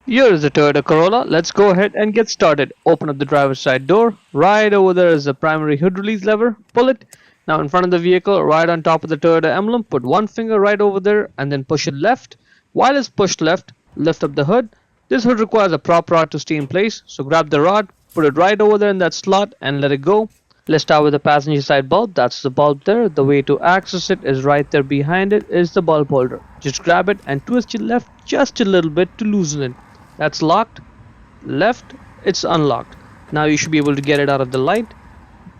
Here is the Toyota Corolla. Let's go ahead and get started. Open up the driver's side door. Right over there is the primary hood release lever. Pull it. Now in front of the vehicle, right on top of the Toyota emblem, put one finger right over there and then push it left. While it's pushed left, lift up the hood. This hood requires a prop rod to stay in place, so grab the rod, put it right over there in that slot and let it go. Let's start with the passenger side bulb. That's the bulb there. The way to access it is right there behind it is the bulb holder. Just grab it and twist it left just a little bit to loosen it. That's locked. Left, it's unlocked. Now you should be able to get it out of the light.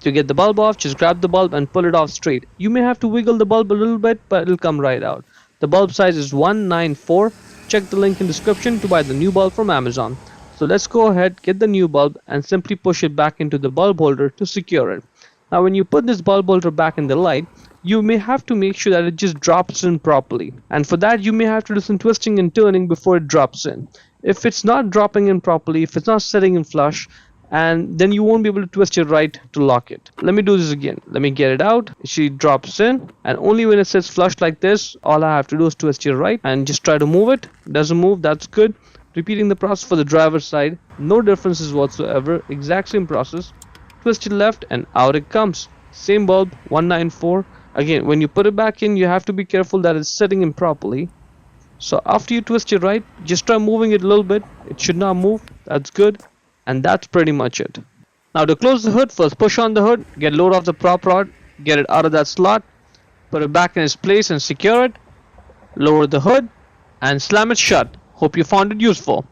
To get the bulb off, just grab the bulb and pull it off straight. You may have to wiggle the bulb a little bit, but it'll come right out. The bulb size is 194. Check the link in description to buy the new bulb from Amazon. So let's go ahead, get the new bulb and simply push it back into the bulb holder to secure it. Now when you put this bulb holder back in the light, you may have to make sure that it just drops in properly. And for that you may have to do some twisting and turning before it drops in. If it's not dropping in properly, if it's not setting in flush, and then you won't be able to twist it right to lock it. Let me do this again. Let me get it out. She drops in, and only when it sits flush like this, all I have to do is twist it right and just try to move it. Doesn't move, that's good. Repeating the process for the driver's side, no differences whatsoever, exact same process. Twist it left and out it comes. Same bulb, 194. Again, when you put it back in, you have to be careful that it's setting in properly. So after you twist it right, just try moving it a little bit. It should not move, that's good. And that's pretty much it. Now to close the hood, first push on the hood, get load off the prop rod, get it out of that slot, put it back in its place and secure it. Lower the hood and slam it shut. Hope you found it useful.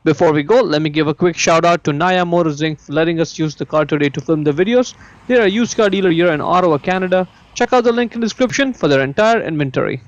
Before we go, let me give a quick shout out to Naya Motors Inc. for letting us use the car today to film the videos. They're a used car dealer here in Ottawa, Canada. Check out the link in the description for their entire inventory.